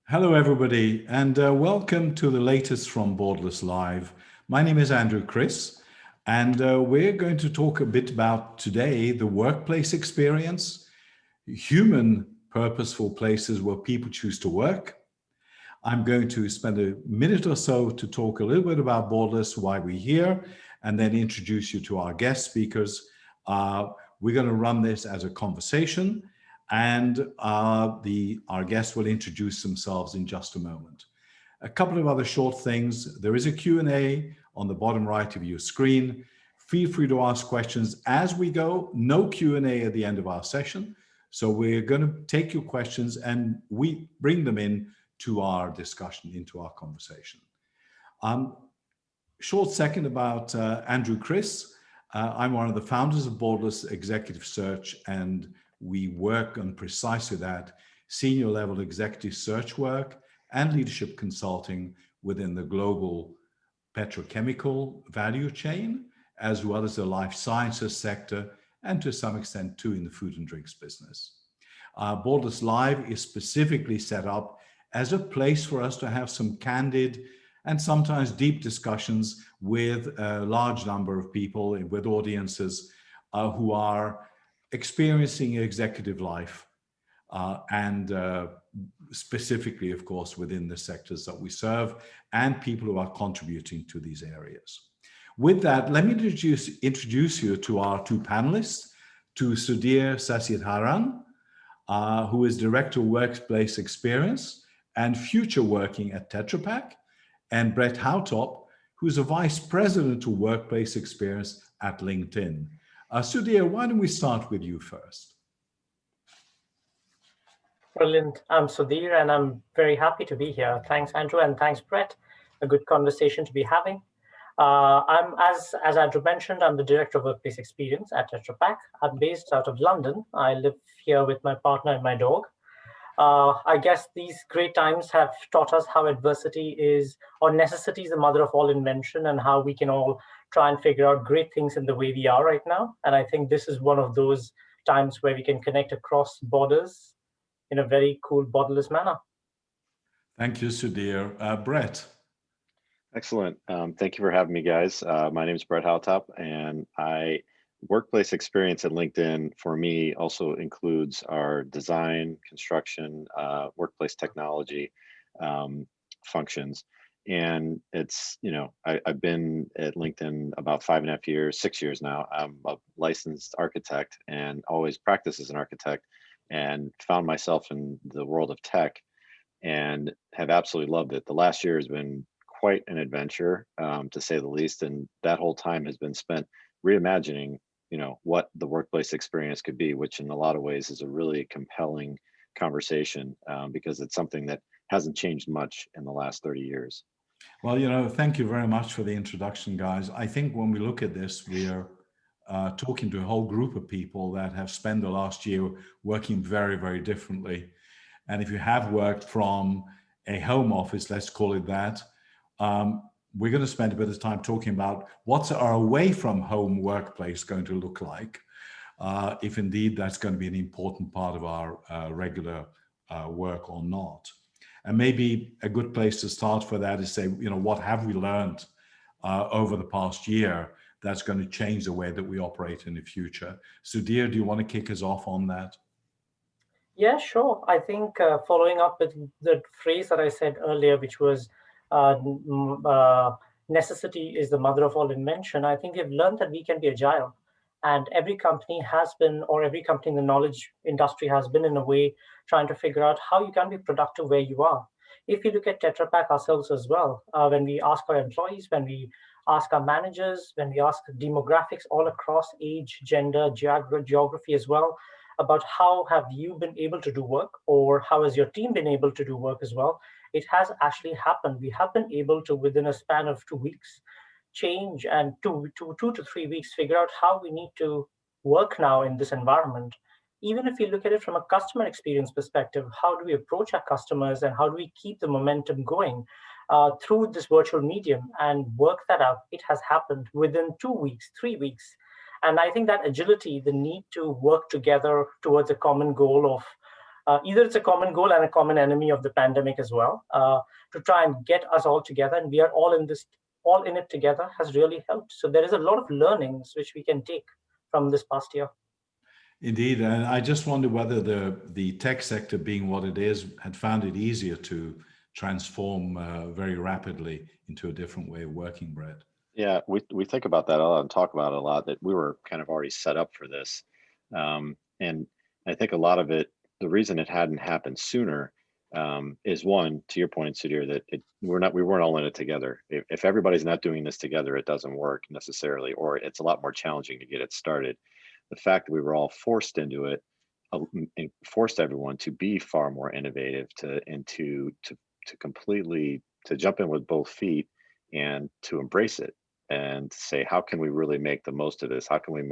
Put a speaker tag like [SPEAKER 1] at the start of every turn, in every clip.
[SPEAKER 1] Hello, everybody, and welcome to the latest from Borderless Live. My name is Andrew Chris, and we're going to talk a bit about today the workplace experience, human purposeful places where people choose to work. I'm going to spend a minute or so to talk a little bit about Borderless, why we're here, and then introduce you to our guest speakers. We're going to run this as a conversation, and our guests will introduce themselves in just a moment. A couple of other short things. There is a Q&A on the bottom right of your screen. Feel free to ask questions as we go. No Q&A at the end of our session. So we're going to take your questions and we bring them in to our discussion, into our conversation. Short second about Andrew Chris. I'm one of the founders of Borderless Executive Search, and we work on precisely that, senior level executive search work and leadership consulting within the global petrochemical value chain, as well as the life sciences sector, and to some extent too in the food and drinks business. Borderless Live is specifically set up as a place for us to have some candid and sometimes deep discussions with a large number of people, with audiences who are experiencing executive life and specifically, of course, within the sectors that we serve and people who are contributing to these areas. With that, let me introduce you to our two panelists, to Sudhir Sasitharan, who is Director of Workplace Experience and Future Working at Tetra Pak, and Brett Howtop, who's a Vice President of Workplace Experience at LinkedIn. Sudhir, why don't we start with you first?
[SPEAKER 2] Brilliant. I'm Sudhir, and I'm very happy to be here. Thanks, Andrew, and thanks, Brett. A good conversation to be having. As Andrew mentioned, I'm the Director of Workplace Experience at Tetra Pak. I'm based out of London. I live here with my partner and my dog. I guess these great times have taught us how adversity is, or necessity is the mother of all invention, and how we can all try and figure out great things in the way we are right now. And I think this is one of those times where we can connect across borders in a very cool, borderless manner.
[SPEAKER 1] Thank you, Sudhir. Brett.
[SPEAKER 3] Excellent. Thank you for having me, guys. My name is Brett Howtop, and workplace experience at LinkedIn for me also includes our design, construction, workplace technology functions. And it's, I've been at LinkedIn about 5.5 years, 6 years now. I'm a licensed architect and always practiced as an architect, and found myself in the world of tech and have absolutely loved it. The last year has been quite an adventure, to say the least. And that whole time has been spent reimagining what the workplace experience could be, which in a lot of ways is a really compelling conversation because it's something that hasn't changed much in the last 30 years.
[SPEAKER 1] Well, thank you very much for the introduction, guys. I think when we look at this, we are talking to a whole group of people that have spent the last year working very, very differently. And if you have worked from a home office, let's call it that, we're going to spend a bit of time talking about what's our away from home workplace going to look like, if indeed that's going to be an important part of our regular work or not. And maybe a good place to start for that is say, what have we learned over the past year that's going to change the way that we operate in the future? Sudhir, do you want to kick us off on that?
[SPEAKER 2] Yeah, sure. I think following up with the phrase that I said earlier, which was necessity is the mother of all invention, I think we've learned that we can be agile. And every company has been, or every company in the knowledge industry has been in a way trying to figure out how you can be productive where you are. If you look at Tetra Pak ourselves as well, when we ask our employees, when we ask our managers, when we ask demographics all across age, gender, geography as well, about how have you been able to do work, or how has your team been able to do work as well, it has actually happened. We have been able to, within a span of 2 weeks, change and 2 to 3 weeks, figure out how we need to work now in this environment. Even if you look at it from a customer experience perspective, how do we approach our customers and how do we keep the momentum going through this virtual medium and work that out? It has happened within 2 weeks, 3 weeks. And I think that agility, the need to work together towards a common goal of Either it's a common goal and a common enemy of the pandemic as well, to try and get us all together, and we are all in it together, has really helped. So there is a lot of learnings which we can take from this past year.
[SPEAKER 1] Indeed, and I just wonder whether the tech sector, being what it is, had found it easier to transform very rapidly into a different way of working, Brett.
[SPEAKER 3] Yeah, we think about that a lot and talk about it a lot, that we were kind of already set up for this. And I think a lot of it, the reason it hadn't happened sooner is, one, to your point, Sudhir, that we weren't all in it together. If everybody's not doing this together, it doesn't work necessarily, or it's a lot more challenging to get it started. The fact that we were all forced into it and forced everyone to be far more innovative, to completely to jump in with both feet and to embrace it and say, how can we really make the most of this? How can we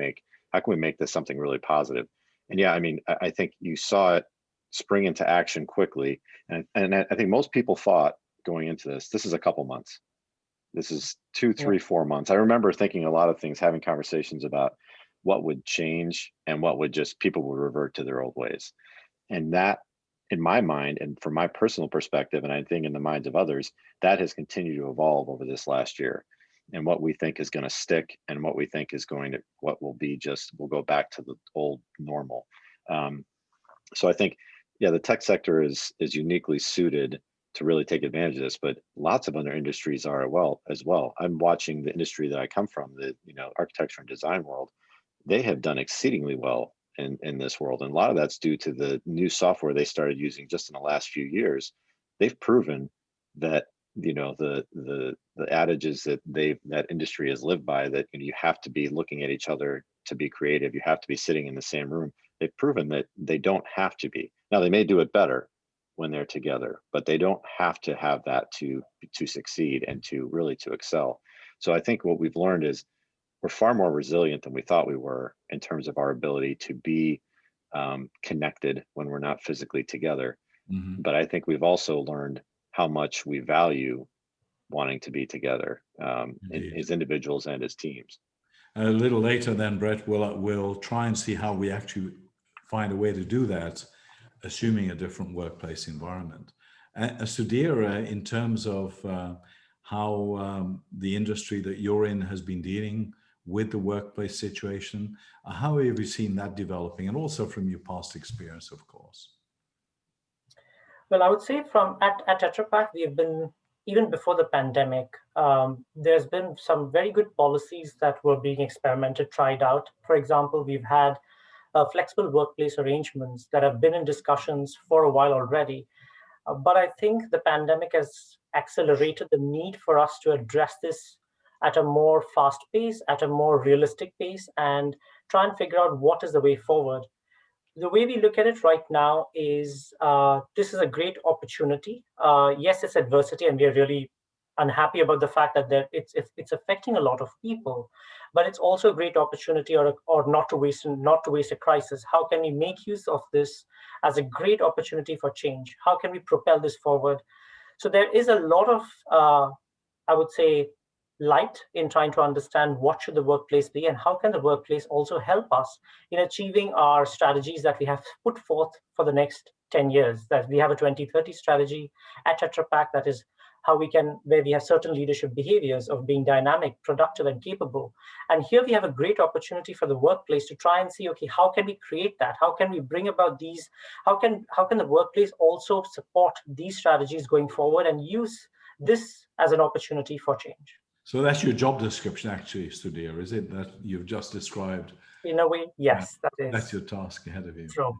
[SPEAKER 3] make this something really positive? And yeah, I mean, I think you saw it spring into action quickly. And I think most people thought going into this is a couple months. This is 2, 3, 4 months. I remember thinking a lot of things, having conversations about what would change and what would just, people would revert to their old ways. And that, in my mind, and from my personal perspective, and I think in the minds of others, that has continued to evolve over this last year. And what we think is going to stick, and what we think is what will be just, we'll go back to the old normal. So I think, yeah, the tech sector is uniquely suited to really take advantage of this, but lots of other industries are as well. I'm watching the industry that I come from, the architecture and design world. They have done exceedingly well in this world, and a lot of that's due to the new software they started using just in the last few years. They've proven that the adages that industry has lived by, that you have to be looking at each other to be creative, you have to be sitting in the same room. They've proven that they don't have to be. Now, they may do it better when they're together, but they don't have to have that to succeed and to really to excel. So I think what we've learned is we're far more resilient than we thought we were in terms of our ability to be connected when we're not physically together. Mm-hmm. But I think we've also learned how much we value wanting to be together as individuals and as teams.
[SPEAKER 1] A little later then, Brett, we'll try and see how we actually find a way to do that, assuming a different workplace environment. Sudhir, in terms of how the industry that you're in has been dealing with the workplace situation, how have you seen that developing, and also from your past experience, of course?
[SPEAKER 2] Well, I would say at Tetra Pak, we have been, even before the pandemic, there's been some very good policies that were being experimented, tried out. For example, we've had flexible workplace arrangements that have been in discussions for a while already. But I think the pandemic has accelerated the need for us to address this at a more fast pace, at a more realistic pace, and try and figure out what is the way forward. The way we look at it right now is this is a great opportunity. Yes, it's adversity, and we are really unhappy about the fact that it's affecting a lot of people, but it's also a great opportunity, or not to waste a crisis. How can we make use of this as a great opportunity for change? How can we propel this forward? So there is a lot of, I would say, light in trying to understand what should the workplace be, and how can the workplace also help us in achieving our strategies that we have put forth for the next 10 years. That we have a 2030 strategy at Tetra Pak, that is where we have certain leadership behaviors of being dynamic, productive, and capable. And here we have a great opportunity for the workplace to try and see, okay, how can we create that? How can we bring about these? How can the workplace also support these strategies going forward and use this as an opportunity for change?
[SPEAKER 1] So that's your job description, actually, Sudhir, is it, that you've just described?
[SPEAKER 2] In a way, yes, that is.
[SPEAKER 1] That's your task ahead of you.
[SPEAKER 2] True.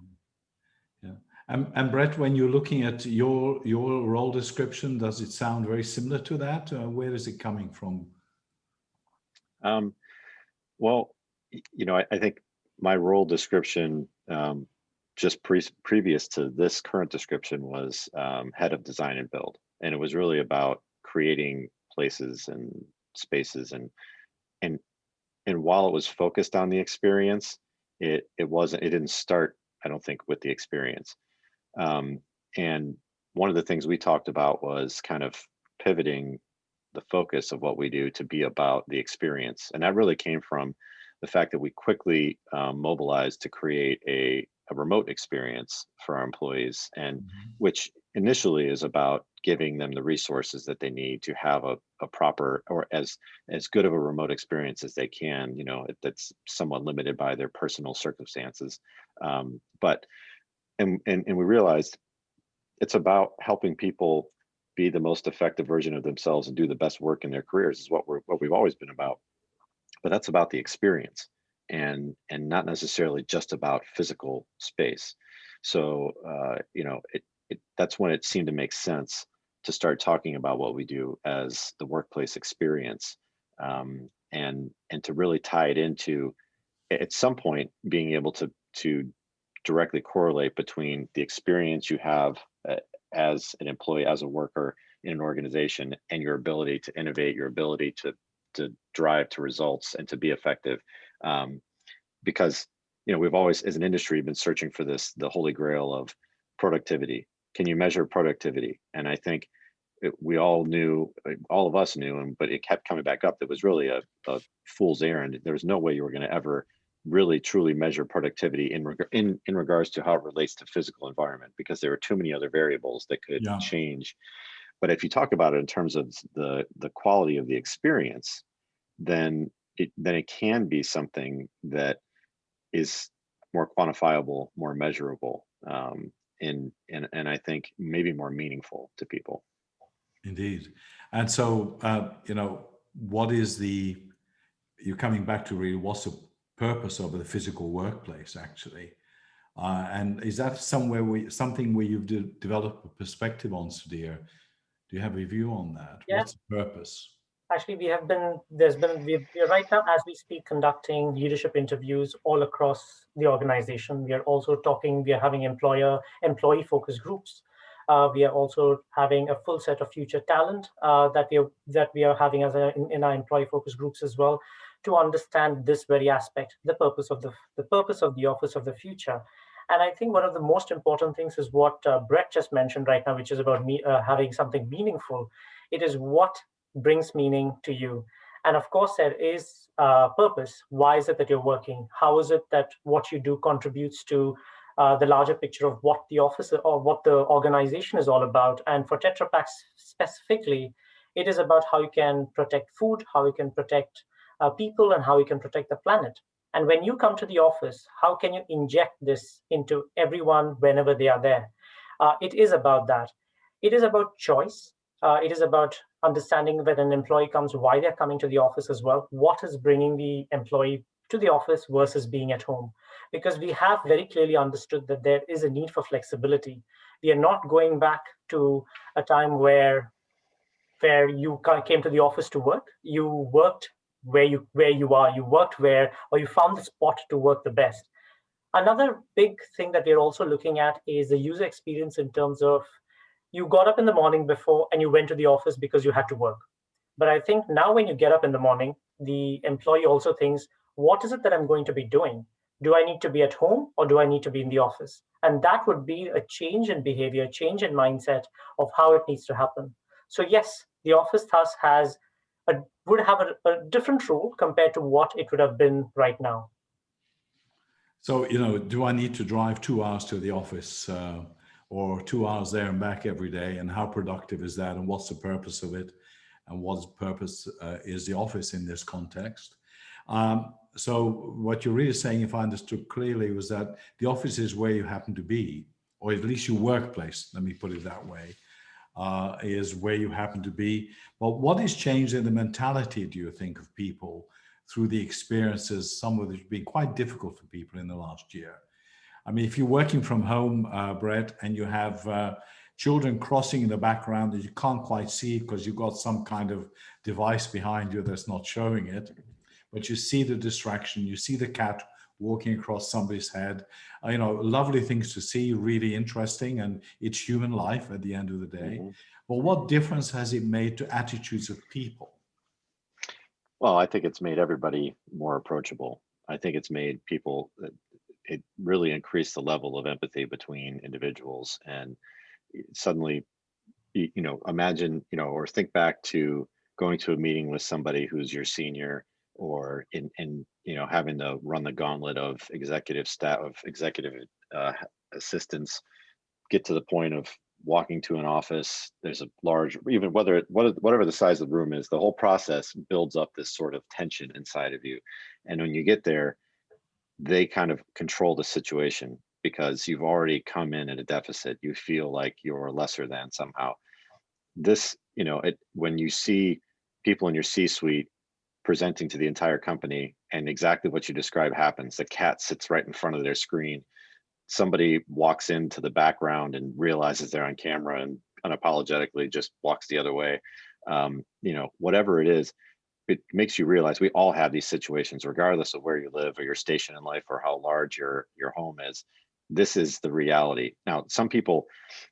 [SPEAKER 1] Yeah. And Brett, when you're looking at your role description, does it sound very similar to that? Where is it coming from?
[SPEAKER 3] Well, I think my role description, just previous to this current description, was head of design and build. And it was really about creating places and spaces, and while it was focused on the experience, it didn't start, I don't think, with the experience. And one of the things we talked about was kind of pivoting the focus of what we do to be about the experience. And that really came from the fact that we quickly mobilized to create a remote experience for our employees, and
[SPEAKER 1] Mhm.
[SPEAKER 3] which initially is about giving them the resources that they need to have a proper, or as good of a remote experience as they can, that's somewhat limited by their personal circumstances. But and we realized it's about helping people be the most effective version of themselves and do the best work in their careers, is what we've always been about. But that's about the experience, and not necessarily just about physical space. So that's when it seemed to make sense to start talking about what we do as the workplace experience, and to really tie it into, at some point, being able to directly correlate between the experience you have as an employee, as a worker in an organization, and your ability to innovate, your ability to drive to results and to be effective. Because we've always, as an industry, been searching for the holy grail of productivity. Can you measure productivity? And I think we all knew, all of us knew, but it kept coming back up. That was really a fool's errand. There was no way you were going to ever really truly measure productivity in regards to how it relates to physical environment, because there were too many other variables that could
[SPEAKER 1] Yeah.
[SPEAKER 3] change. But if you talk about it in terms of the quality of the experience, then it can be something that is more quantifiable, more measurable, and I think maybe more meaningful to people.
[SPEAKER 1] Indeed. And so, what is you're coming back to really what's the purpose of the physical workplace actually? And is that something where you've developed a perspective on, Sudhir? Do you have a view on that?
[SPEAKER 2] Yeah.
[SPEAKER 1] What's the purpose?
[SPEAKER 2] Actually, we're right now, as we speak, conducting leadership interviews all across the organization. We are having employee focus groups. We are also having a full set of future talent that we are having in our employee focus groups as well, to understand this very aspect, the purpose of the office of the future. And I think one of the most important things is what Brett just mentioned right now, which is about having something meaningful. It is what brings meaning to you. And of course, there is purpose. Why is it that you're working? How is it that what you do contributes to the larger picture of what the office or what the organization is all about? And for Tetra Pak specifically, it is about how you can protect food, how you can protect people, and how you can protect the planet. And when you come to the office, how can you inject this into everyone whenever they are there? It is about that. It is about choice. It is about understanding when an employee comes, why they're coming to the office as well. What is bringing the employee to the office versus being at home? Because we have very clearly understood that there is a need for flexibility. We are not going back to a time where you came to the office to work. You worked where you are. You worked or you found the spot to work the best. Another big thing that we're also looking at is the user experience, in terms of you got up in the morning before and you went to the office because you had to work. But I think now when you get up in the morning, the employee also thinks, what is it that I'm going to be doing? Do I need to be at home or do I need to be in the office? And that would be a change in behavior, change in mindset of how it needs to happen. So yes, the office thus would have a different role compared to what it would have been right now.
[SPEAKER 1] So, do I need to drive 2 hours to the office or 2 hours there and back every day? And how productive is that? And what's the purpose of it? And what purpose is the office in this context? So what you're really saying, if I understood clearly, was that the office is where you happen to be, or at least your workplace, let me put it that way, is where you happen to be. But what has changed in the mentality, do you think, of people through the experiences, some of which have been quite difficult for people in the last year? I mean, if you're working from home, Brett, and you have children crossing in the background that you can't quite see because you've got some kind of device behind you that's not showing it, but you see the distraction, you see the cat walking across somebody's head, lovely things to see, really interesting, and it's human life at the end of the day.
[SPEAKER 3] Mm-hmm.
[SPEAKER 1] Well, what difference has it made to attitudes of people?
[SPEAKER 3] Well, I think it's made everybody more approachable. I think it's made people, it really increased the level of empathy between individuals. And suddenly, imagine, or think back to going to a meeting with somebody who's your senior, or in having to run the gauntlet of executive assistants get to the point of walking to an office. There's a large, even whatever the size of the room is, the whole process builds up this sort of tension inside of you. And when you get there, they kind of control the situation because you've already come in at a deficit. You feel like you're lesser than somehow. This, when you see people in your C-suite presenting to the entire company and exactly what you describe happens, the cat sits right in front of their screen. Somebody walks into the background and realizes they're on camera and unapologetically just walks the other way. Whatever it is, it makes you realize we all have these situations, regardless of where you live or your station in life or how large your home is. This is the reality. Now, some people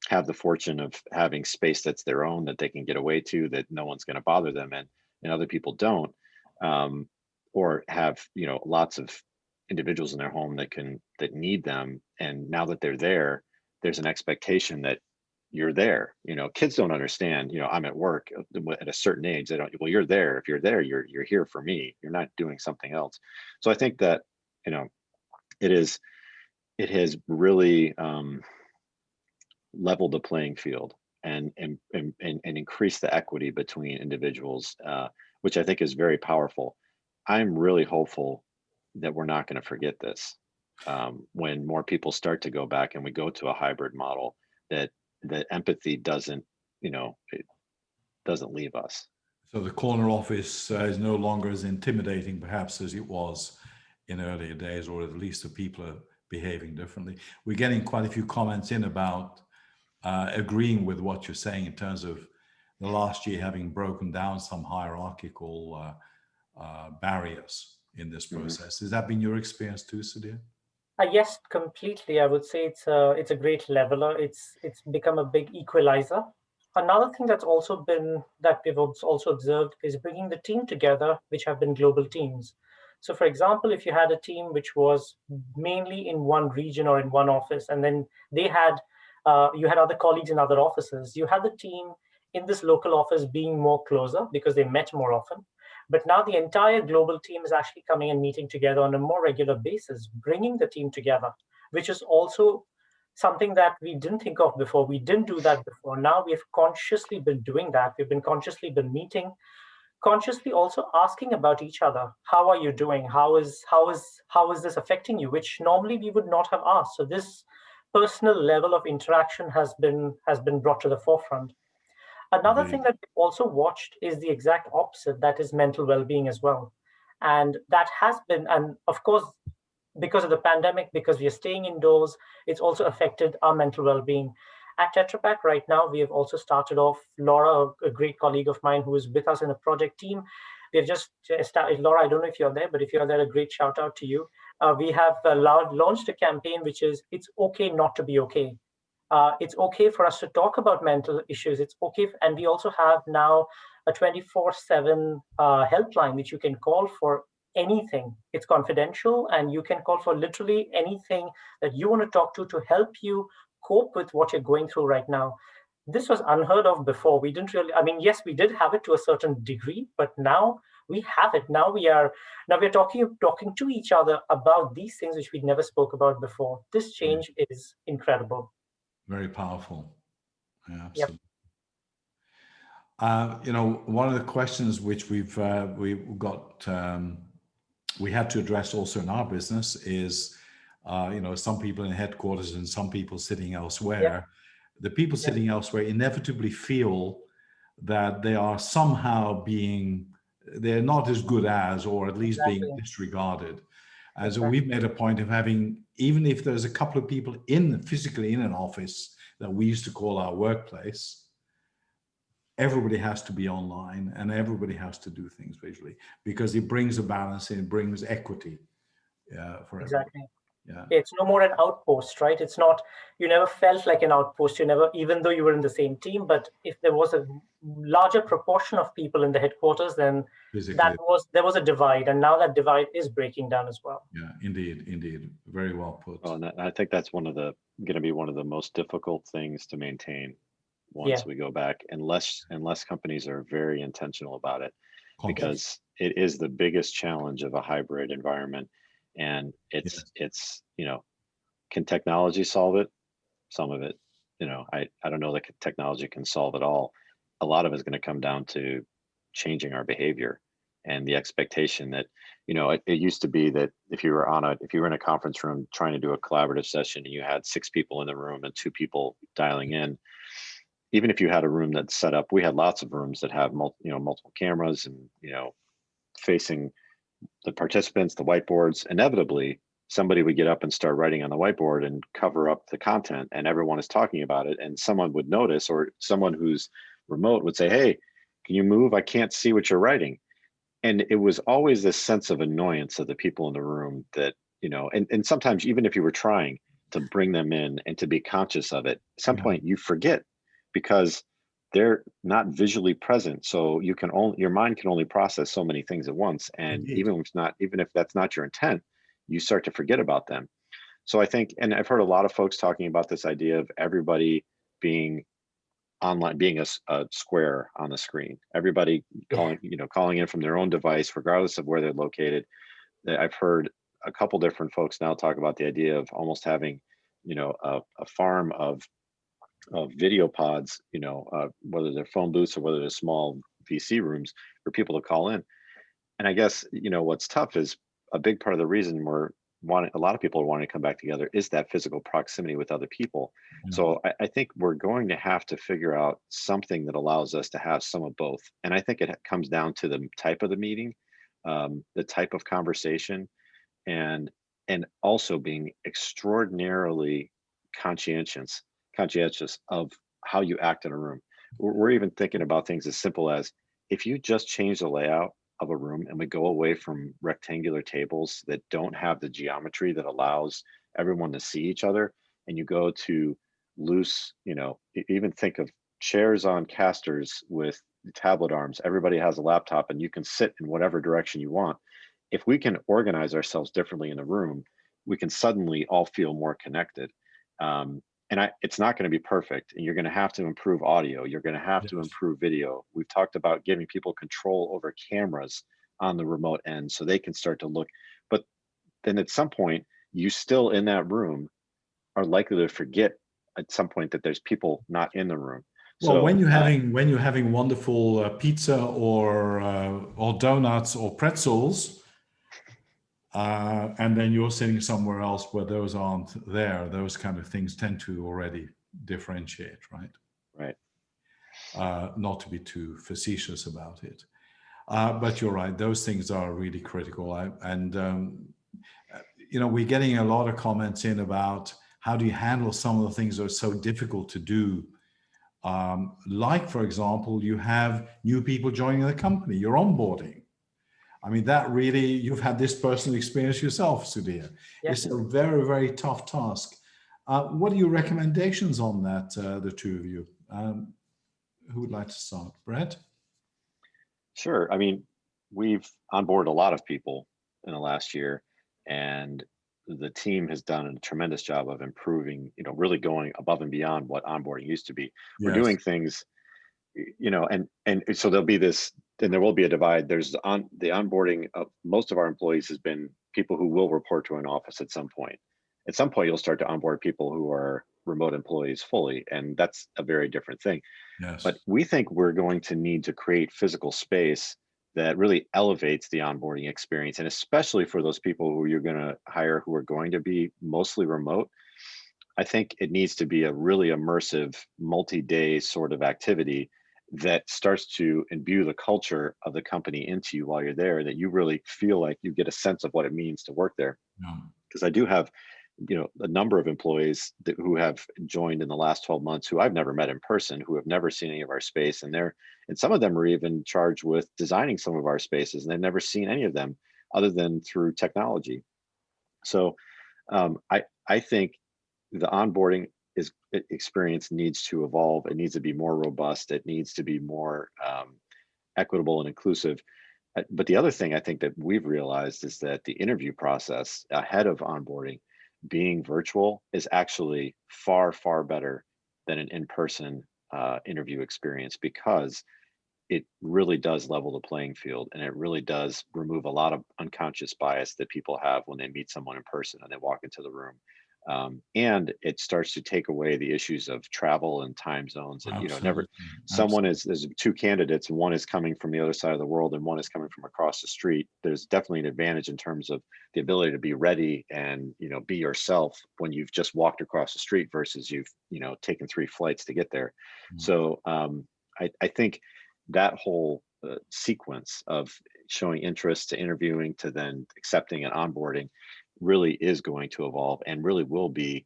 [SPEAKER 3] have the fortune of having space that's their own, that they can get away to, that no one's going to bother them in, and other people don't, or have lots of individuals in their home that need them. And now that they're there, there's an expectation that you're there. Kids don't understand, I'm at work at a certain age. They don't, well, you're there. If you're there, you're here for me. You're not doing something else. So I think that, it has really leveled the playing field and increased the equity between individuals, which I think is very powerful. I'm really hopeful that we're not going to forget this when more people start to go back and we go to a hybrid model, that empathy doesn't leave us.
[SPEAKER 1] So the corner office is no longer as intimidating perhaps as it was in earlier days, or at least the people are behaving differently. We're getting quite a few comments in about agreeing with what you're saying in terms of the last year having broken down some hierarchical barriers in this process. Has that been your experience too, Sudhir?
[SPEAKER 2] Yes, completely. I would say it's a great leveler. It's become a big equalizer. Another thing that we've also observed is bringing the team together, which have been global teams. So, for example, if you had a team which was mainly in one region or in one office, and then you had other colleagues in other offices, you had the team in this local office being more closer because they met more often. But now the entire global team is actually coming and meeting together on a more regular basis, bringing the team together, which is also something that we didn't think of before. We didn't do that before. Now we've consciously been doing that. We've been consciously been meeting, consciously also asking about each other. How are you doing? How is this affecting you? Which normally we would not have asked. So this personal level of interaction has been brought to the forefront. Another thing that we've also watched is the exact opposite, that is mental well-being as well. And that has been, and of course, because of the pandemic, because we are staying indoors, it's also affected our mental well-being. At Tetra Pak right now, we have also started off, Laura, a great colleague of mine who is with us in a project team. We have just started, Laura, I don't know if you're there, but if you're there, a great shout out to you. We have launched a campaign, which is, it's okay not to be okay. It's okay for us to talk about mental issues. It's okay. And we also have now a 24/7 helpline, which you can call for anything. It's confidential, and you can call for literally anything that you want to talk to help you cope with what you're going through right now. This was unheard of before. We didn't really, yes, we did have it to a certain degree, but now we have it. Now we're talking to each other about these things which we never spoke about before. This change is incredible.
[SPEAKER 1] Very powerful. Yeah,
[SPEAKER 2] absolutely.
[SPEAKER 1] Yep. One of the questions which we had to address also in our business is, some people in headquarters and some people sitting elsewhere. Yep. The people sitting elsewhere inevitably feel that they are somehow they're not as good as, or at least being disregarded. And so we've made a point of having, even if there's a couple of people physically in an office that we used to call our workplace, everybody has to be online and everybody has to do things visually, because it brings a balance and it brings equity for
[SPEAKER 2] exactly.
[SPEAKER 1] everybody. Yeah.
[SPEAKER 2] It's no more an outpost, right? It's not, you never felt like an outpost. You never, even though you were in the same team, but if there was a larger proportion of people in the headquarters, then there was a divide, and now that divide is breaking down as well.
[SPEAKER 1] Yeah, indeed. Very well put.
[SPEAKER 3] Oh, and I think that's going to be one of the most difficult things to maintain once we go back, unless companies are very intentional about it, because it is the biggest challenge of a hybrid environment. And it's Can technology solve it? Some of it. I don't know that technology can solve it all. A lot of it is going to come down to changing our behavior and the expectation that, it used to be that if you were in a conference room trying to do a collaborative session and you had 6 people in the room and 2 people dialing in, even if you had a room that's set up, we had lots of rooms that have multiple cameras and, facing the participants, the whiteboards. Inevitably, somebody would get up and start writing on the whiteboard and cover up the content, and everyone is talking about it, and someone would notice, or someone who's remote would say, "Hey, can you move? I can't see what you're writing." And it was always this sense of annoyance of the people in the room that, and sometimes even if you were trying to bring them in and to be conscious of it, at some point you forget because they're not visually present. So your mind can only process so many things at once. And
[SPEAKER 1] Indeed.
[SPEAKER 3] even if that's not your intent, you start to forget about them. So I think, and I've heard a lot of folks talking about this idea of everybody being online, being a square on the screen, everybody calling in from their own device, regardless of where they're located. I've heard a couple different folks now talk about the idea of almost having, a farm of video pods, whether they're phone booths or whether they're small VC rooms for people to call in. And I guess, what's tough is a big part of the reason a lot of people are wanting to come back together is that physical proximity with other people.
[SPEAKER 1] Yeah.
[SPEAKER 3] So I think we're going to have to figure out something that allows us to have some of both. And I think it comes down to the type of the meeting, the type of conversation, and also being extraordinarily conscientious of how you act in a room. We're even thinking about things as simple as, if you just change the layout of a room and we go away from rectangular tables that don't have the geometry that allows everyone to see each other, and you go to loose, even think of chairs on casters with tablet arms. Everybody has a laptop and you can sit in whatever direction you want. If we can organize ourselves differently in the room, we can suddenly all feel more connected. It's not going to be perfect, and you're going to have to improve audio. You're going to have to improve video. We've talked about giving people control over cameras on the remote end so they can start to look. But then at some point, you still in that room are likely to forget at some point that there's people not in the room.
[SPEAKER 1] Well,
[SPEAKER 3] So
[SPEAKER 1] when you're having wonderful pizza or donuts or pretzels, and then you're sitting somewhere else where those aren't there, those kind of things tend to already differentiate, right?
[SPEAKER 3] Right.
[SPEAKER 1] Not to be too facetious about it. But you're right, those things are really critical. We're getting a lot of comments in about how do you handle some of the things that are so difficult to do. Like, for example, you have new people joining the company, you're onboarding. I mean, that really, you've had this personal experience yourself, Sudhir.
[SPEAKER 2] Yes.
[SPEAKER 1] It's a very, very tough task. What are your recommendations on that, the two of you? Who would like to start? Brett?
[SPEAKER 3] Sure. I mean, we've onboarded a lot of people in the last year, and the team has done a tremendous job of improving, really going above and beyond what onboarding used to be. We're doing things, and so there'll be this, and there will be a divide. There's the onboarding of most of our employees has been people who will report to an office at some point. At some point, you'll start to onboard people who are remote employees fully, and that's a very different thing.
[SPEAKER 1] Yes.
[SPEAKER 3] But we think we're going to need to create physical space that really elevates the onboarding experience. And especially for those people who you're going to hire who are going to be mostly remote, I think it needs to be a really immersive, multi-day sort of activity that starts to imbue the culture of the company into you while you're there, that you really feel like you get a sense of what it means to work there. Because I do have a number of employees who have joined in the last 12 months who I've never met in person, who have never seen any of our space. And some of them are even charged with designing some of our spaces, and they've never seen any of them other than through technology. So I think the onboarding experience needs to evolve. It needs to be more robust. It needs to be more equitable and inclusive. But the other thing I think that we've realized is that the interview process ahead of onboarding being virtual is actually far, far better than an in-person interview experience, because it really does level the playing field, and it really does remove a lot of unconscious bias that people have when they meet someone in person and they walk into the room. And it starts to take away the issues of travel and time zones. And,
[SPEAKER 1] Absolutely.
[SPEAKER 3] someone there's two candidates, and one is coming from the other side of the world and one is coming from across the street. There's definitely an advantage in terms of the ability to be ready and, be yourself when you've just walked across the street versus you've, taken 3 flights to get there. So I think that whole sequence of showing interest to interviewing to then accepting and onboarding really is going to evolve and really will be,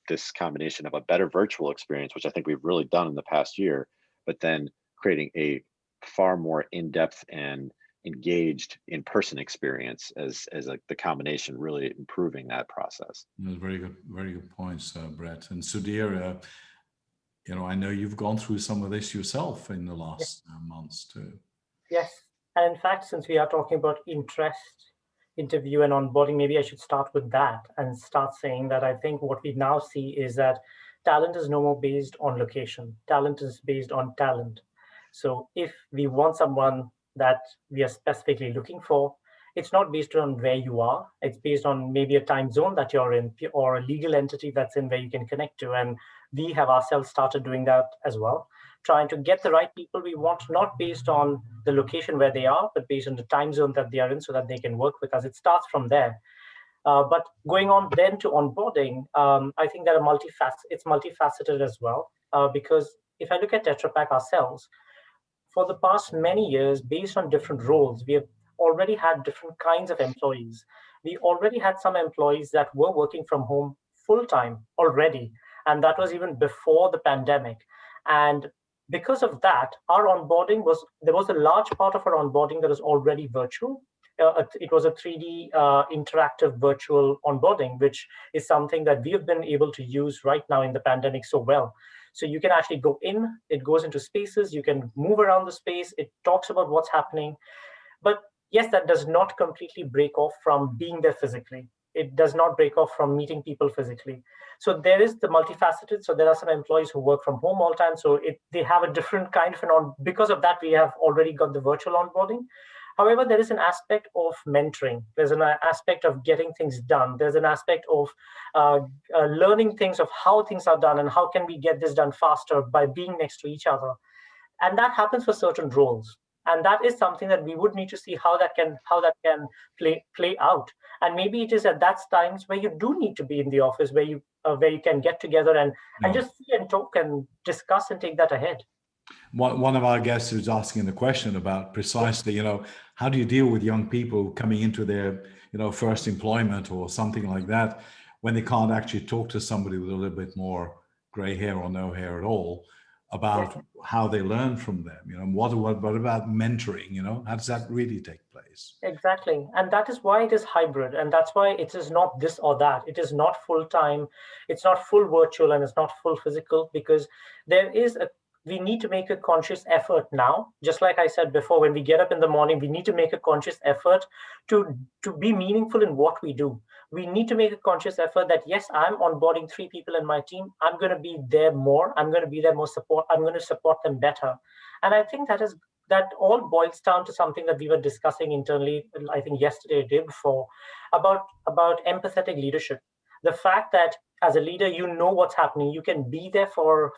[SPEAKER 3] this combination of a better virtual experience, which I think we've really done in the past year, but then creating a far more in-depth and engaged in-person experience as the combination really improving that process.
[SPEAKER 1] Very good points, Brett. And Sudhir, I know you've gone through some of this yourself in the last months too.
[SPEAKER 2] Yes. And in fact, since we are talking about interest, interview and onboarding, maybe I should start with that and start saying that I think what we now see is that talent is no more based on location. Talent is based on talent. So if we want someone that we are specifically looking for, it's not based on where you are. It's based on maybe a time zone that you're in or a legal entity that's in where you can connect to. And we have ourselves started doing that as well, trying to get the right people we want, not based on the location where they are, but based on the time zone that they are in so that they can work with us. It starts from there. But going on then to onboarding, I think that it's multifaceted as well, because if I look at Tetra Pak ourselves, for the past many years, based on different roles, we have already had different kinds of employees. We already had some employees that were working from home full-time already, and that was even before the pandemic. And because of that, our onboarding there was a large part of our onboarding that was already virtual. It was a 3D interactive virtual onboarding, which is something that we have been able to use right now in the pandemic so well. So you can actually go in, it goes into spaces, you can move around the space, it talks about what's happening. But yes, that does not completely break off from being there physically. It does not break off from meeting people physically. So there is the multifaceted. So there are some employees who work from home all the time. So they have a different kind of because of that, we have already got the virtual onboarding. However, there is an aspect of mentoring. There's an aspect of getting things done. There's an aspect of learning things of how things are done and how can we get this done faster by being next to each other. And that happens for certain roles. And that is something that we would need to see how that can play out. And maybe it is at that times where you do need to be in the office, where you can get together and just see and talk and discuss and take that ahead.
[SPEAKER 1] One of our guests was asking the question about precisely, how do you deal with young people coming into their, first employment or something like that, when they can't actually talk to somebody with a little bit more gray hair or no hair at all about how they learn from them, what about mentoring, how does that really take place?
[SPEAKER 2] Exactly. And that is why it is hybrid. And that's why it is not this or that. It is not full time. It's not full virtual and it's not full physical, because we need to make a conscious effort now. Just like I said before, when we get up in the morning, we need to make a conscious effort to be meaningful in what we do. We need to make a conscious effort that, yes, I'm onboarding 3 people in my team. I'm going to be there more. I'm going to be there more support. I'm going to support them better. And I think that all boils down to something that we were discussing internally, I think yesterday or day before, about empathetic leadership. The fact that as a leader, you know what's happening. You can be there for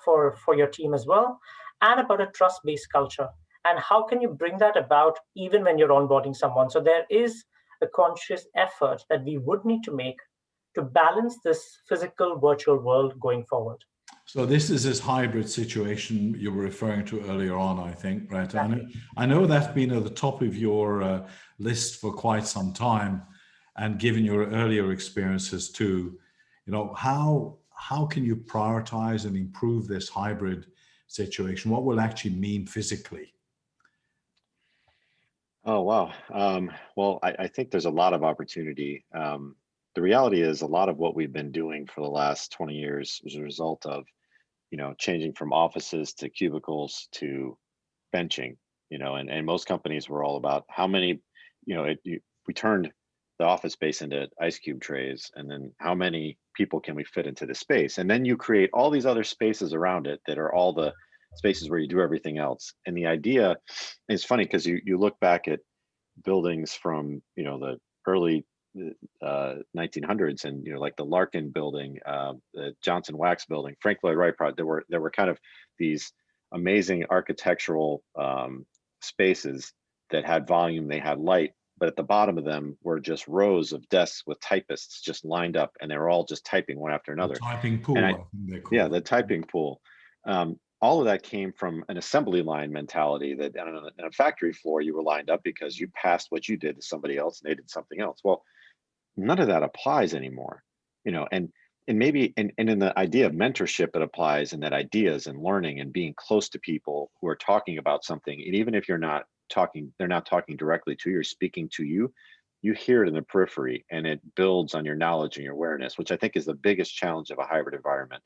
[SPEAKER 2] your team as well, and about a trust-based culture. And how can you bring that about even when you're onboarding someone? So there is a conscious effort that we would need to make to balance this physical virtual world going forward.
[SPEAKER 1] So this is this hybrid situation you were referring to earlier on, I think, right?
[SPEAKER 2] Exactly.
[SPEAKER 1] I know that's been at the top of your list for quite some time, and given your earlier experiences too, how can you prioritize and improve this hybrid situation? What will actually mean physically?
[SPEAKER 3] Oh, wow. Well, I think there's a lot of opportunity. The reality is a lot of what we've been doing for the last 20 years was a result of, changing from offices to cubicles to benching, and most companies were all about how many, we turned the office space into ice cube trays, and then how many people can we fit into the space? And then you create all these other spaces around it that are all the spaces where you do everything else. And the idea is funny because you look back at buildings from, the early 1900s, and like the Larkin building, the Johnson Wax building, Frank Lloyd Wright project, there were kind of these amazing architectural spaces that had volume, they had light, but at the bottom of them were just rows of desks with typists just lined up, and they were all just typing one after another.
[SPEAKER 1] The typing pool,
[SPEAKER 3] and
[SPEAKER 1] I think they call
[SPEAKER 3] yeah,
[SPEAKER 1] it.
[SPEAKER 3] the typing pool. All of that came from an assembly line mentality that on a factory floor, you were lined up because you passed what you did to somebody else and they did something else. Well, none of that applies anymore, and maybe in the idea of mentorship, it applies, and that ideas and learning and being close to people who are talking about something, and even if you're not talking, they're not talking directly to you, you're speaking to you, you hear it in the periphery, and it builds on your knowledge and your awareness, which I think is the biggest challenge of a hybrid environment.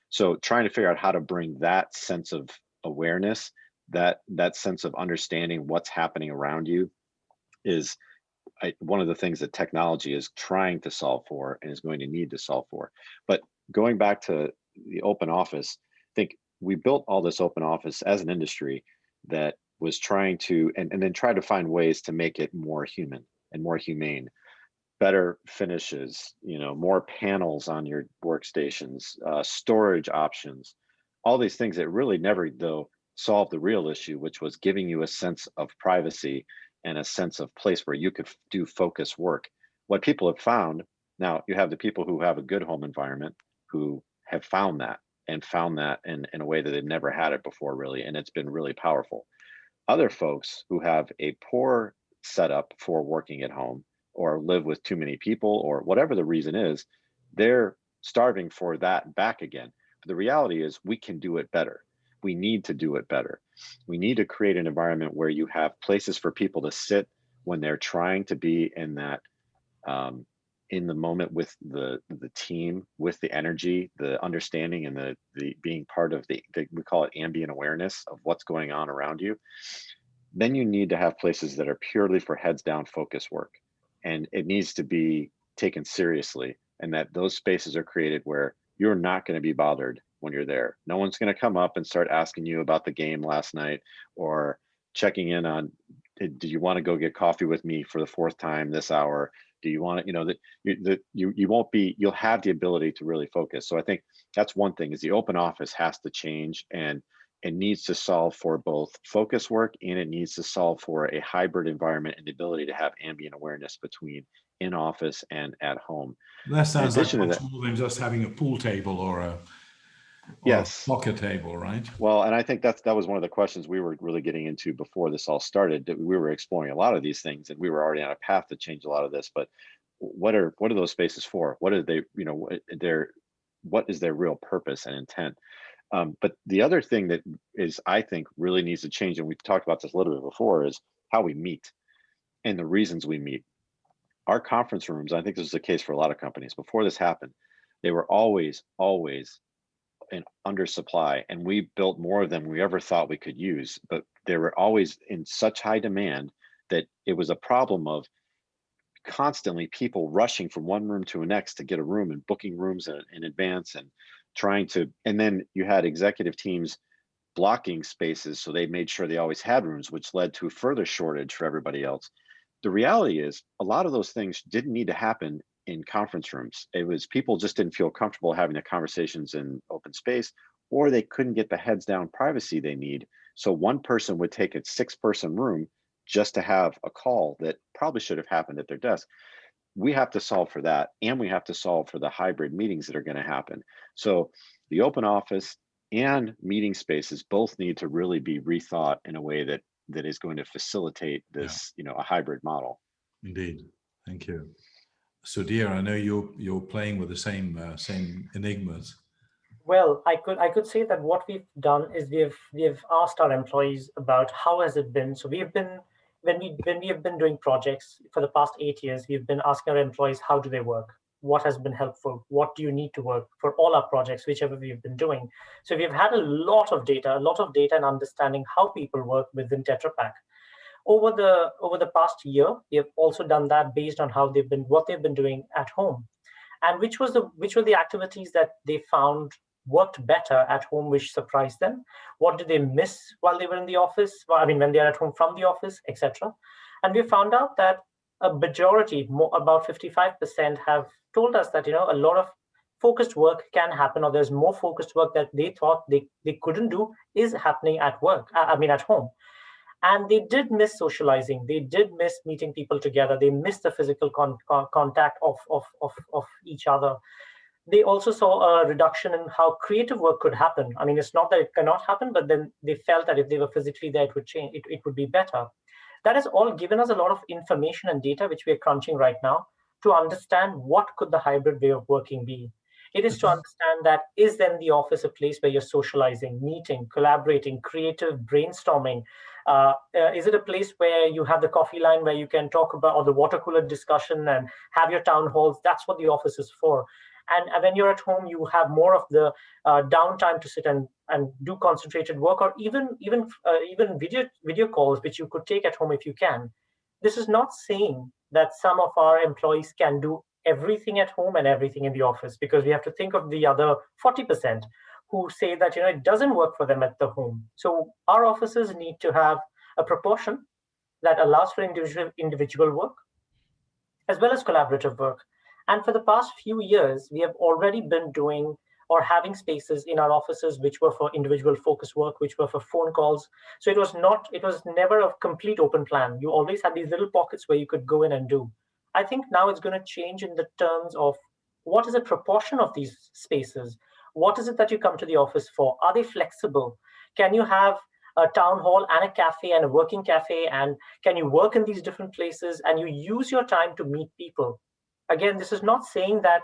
[SPEAKER 3] So trying to figure out how to bring that sense of awareness, that sense of understanding what's happening around you, is one of the things that technology is trying to solve for and is going to need to solve for. But going back to the open office, I think we built all this open office as an industry that was trying to, and then try to find ways to make it more human and more humane. Better finishes, more panels on your workstations, storage options, all these things that really never, though, solve the real issue, which was giving you a sense of privacy and a sense of place where you could do focused work. What people have found, now you have the people who have a good home environment who have found that in a way that they've never had it before, really, and it's been really powerful. Other folks who have a poor setup for working at home, or live with too many people, or whatever the reason is, they're starving for that back again. But the reality is we can do it better. We need to do it better. We need to create an environment where you have places for people to sit when they're trying to be in that, in the moment with the team, with the energy, the understanding, and the being part of the we call it ambient awareness of what's going on around you. Then you need to have places that are purely for heads down focus work. And it needs to be taken seriously, and that those spaces are created where you're not going to be bothered when you're there. No one's going to come up and start asking you about the game last night, or checking in on, do you want to go get coffee with me for the 4th time this hour? Do you want to, you won't be, you'll have the ability to really focus. So I think that's one thing, is the open office has to change, and it needs to solve for both focus work, and it needs to solve for a hybrid environment and the ability to have ambient awareness between in office and at home.
[SPEAKER 1] That sounds like much
[SPEAKER 3] that,
[SPEAKER 1] more than just having a pool table or a
[SPEAKER 3] yes,
[SPEAKER 1] poker table, right?
[SPEAKER 3] Well, and I think that was one of the questions we were really getting into before this all started. That we were exploring a lot of these things, and we were already on a path to change a lot of this. But what are those spaces for? What are they? What is their real purpose and intent? But the other thing that is, I think, really needs to change, and we talked about this a little bit before, is how we meet and the reasons we meet. Our conference rooms, I think this is the case for a lot of companies, before this happened, they were always in under supply, and we built more of them than we ever thought we could use, but they were always in such high demand that it was a problem of constantly people rushing from one room to the next to get a room, and booking rooms in advance, and trying to, and then you had executive teams blocking spaces, so they made sure they always had rooms, which led to further shortage for everybody else. The reality is, a lot of those things didn't need to happen in conference rooms. It was people just didn't feel comfortable having the conversations in open space, or they couldn't get the heads down privacy they need. So one person would take a 6-person room just to have a call that probably should have happened at their desk. We have to solve for that, and we have to solve for the hybrid meetings that are going to happen. So the open office and meeting spaces both need to really be rethought in a way that is going to facilitate this, a hybrid model.
[SPEAKER 1] Indeed. Thank you. So, dear, I know you're playing with the same enigmas.
[SPEAKER 2] Well, I could say that what we've done is we've asked our employees about how has it been. So we've been, when we have been doing projects for the past 8 years, we've been asking our employees, how do they work? What has been helpful? What do you need to work for all our projects, whichever we've been doing? So we've had a lot of data and understanding how people work within Tetra Pak. Over the past year, we have also done that based on what they've been doing at home, and which were the activities that they found worked better at home, which surprised them. What did they miss while they were in the office? Well, I mean, when they are at home from the office, etc. And we found out that a majority, about 55%, have told us that a lot of focused work can happen, or there's more focused work that they thought they couldn't do is happening at work. I mean, at home. And they did miss socializing. They did miss meeting people together. They missed the physical contact of each other. They also saw a reduction in how creative work could happen. I mean, it's not that it cannot happen, but then they felt that if they were physically there, it would change. It would be better. That has all given us a lot of information and data, which we are crunching right now, to understand what could the hybrid way of working be. It is to understand that, is then the office a place where you're socializing, meeting, collaborating, creative brainstorming? Is it a place where you have the coffee line where you can talk about, or the water cooler discussion and have your town halls? That's what the office is for. And when you're at home, you have more of the downtime to sit and do concentrated work, or even video calls, which you could take at home if you can. This is not saying that some of our employees can do everything at home and everything in the office, because we have to think of the other 40% who say that it doesn't work for them at the home. So our offices need to have a proportion that allows for individual work as well as collaborative work. And for the past few years, we have already been doing or having spaces in our offices which were for individual focus work, which were for phone calls. So it was never a complete open plan. You always had these little pockets where you could go in and do. I think now it's going to change in the terms of what is the proportion of these spaces? What is it that you come to the office for? Are they flexible? Can you have a town hall and a cafe and a working cafe? And can you work in these different places and you use your time to meet people? Again, this is not saying that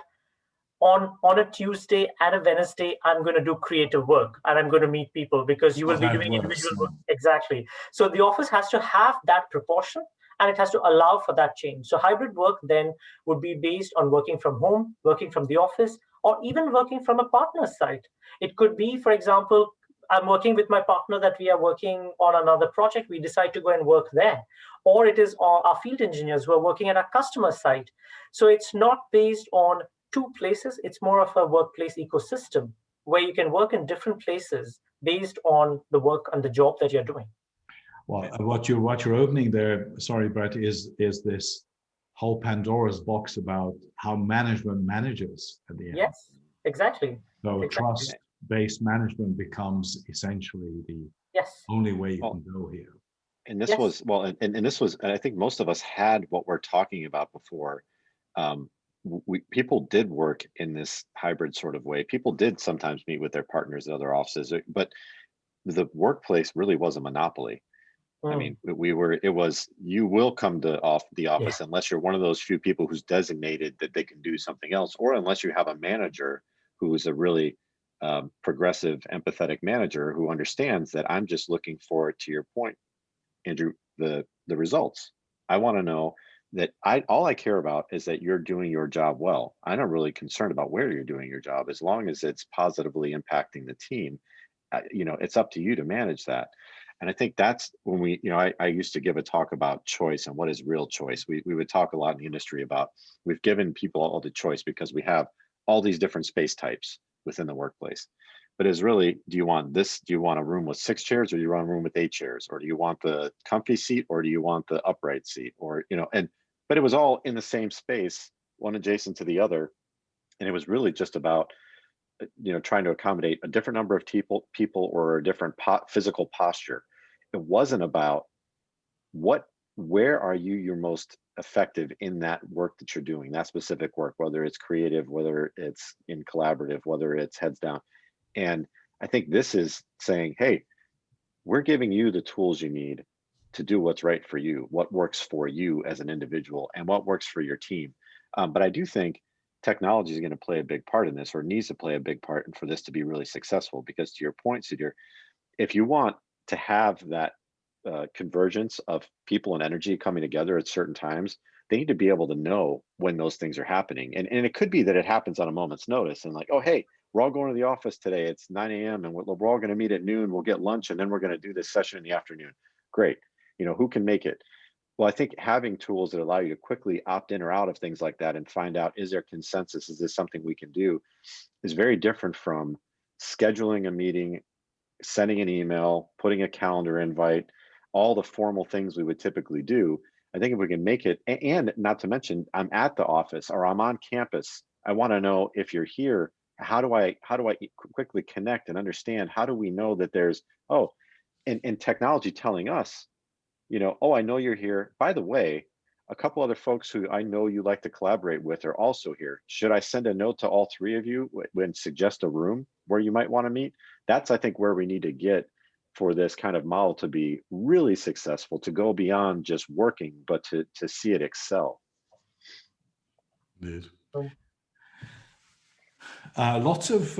[SPEAKER 2] on a Tuesday and a Wednesday, I'm going to do creative work and I'm going to meet people, because you will be doing individual work. Exactly. So the office has to have that proportion, and it has to allow for that change. So hybrid work then would be based on working from home, working from the office, or even working from a partner's site. It could be, for example, I'm working with my partner that we are working on another project. We decide to go and work there. Or it is our field engineers who are working at our customer site. So it's not based on two places. It's more of a workplace ecosystem where you can work in different places based on the work and the job that you're doing.
[SPEAKER 1] Well, what you're opening there, sorry, Brett, is this whole Pandora's box about how management manages at the end.
[SPEAKER 2] Yes, exactly.
[SPEAKER 1] So
[SPEAKER 2] exactly.
[SPEAKER 1] trust-based management becomes essentially the only way you can go here.
[SPEAKER 3] And this was, well, and this was, and I think most of us had what we're talking about before. People did work in this hybrid sort of way. People did sometimes meet with their partners at other offices, but the workplace really was a monopoly. I mean, it was, you will come to the office unless you're one of those few people who's designated that they can do something else, or unless you have a manager who is a really progressive, empathetic manager who understands that I'm just looking forward, to your point, Andrew, the results. I want to know that all I care about is that you're doing your job well. I'm not really concerned about where you're doing your job, as long as it's positively impacting the team. It's up to you to manage that. And I think that's when we, I used to give a talk about choice and what is real choice. We would talk a lot in the industry about, we've given people all the choice because we have all these different space types within the workplace. But it's really, do you want a room with 6 chairs, or do you want a room with 8 chairs? Or do you want the comfy seat, or do you want the upright seat? Or, but it was all in the same space, one adjacent to the other. And it was really just about, trying to accommodate a different number of people or a different physical posture. It wasn't about where are you're most effective in that work that you're doing, that specific work, whether it's creative, whether it's in collaborative, whether it's heads down. And I think this is saying, hey, we're giving you the tools you need to do what's right for you, what works for you as an individual, and what works for your team. But I do think technology is going to play a big part in this, or needs to play a big part, and for this to be really successful. Because to your point, Sudhir, if you want to have that convergence of people and energy coming together at certain times, they need to be able to know when those things are happening. And it could be that it happens on a moment's notice, and like, oh, hey, we're all going to the office today. It's 9 a.m. and we're all going to meet at noon. We'll get lunch, and then we're going to do this session in the afternoon. Great. Who can make it? Well, I think having tools that allow you to quickly opt in or out of things like that and find out, is there consensus? Is this something we can do? Is very different from scheduling a meeting, sending an email, putting a calendar invite, all the formal things we would typically do. I think if we can make it, and not to mention, I'm at the office or I'm on campus. I want to know if you're here. How do I quickly connect and understand? How do we know that there's, oh, and technology telling us, oh, I know you're here. By the way, a couple other folks who I know you like to collaborate with are also here. Should I send a note to all three of you and suggest a room where you might want to meet? That's, I think, where we need to get for this kind of model to be really successful, to go beyond just working, but to see it excel.
[SPEAKER 1] Indeed. Lots of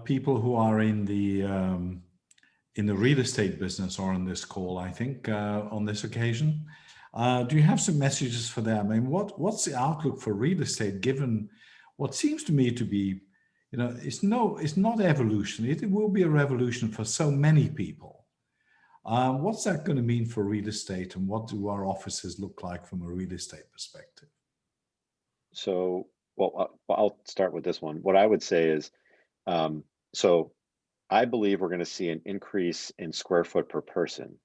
[SPEAKER 1] people who are in the real estate business are on this call, I think, on this occasion. Do you have some messages for them? I mean, what's the outlook for real estate, given what seems to me to be, it's not evolution. It will be a revolution for so many people. What's that going to mean for real estate, and what do our offices look like from a real estate perspective?
[SPEAKER 3] So, well, I'll start with this one. What I would say is, so I believe we're going to see an increase in square foot per person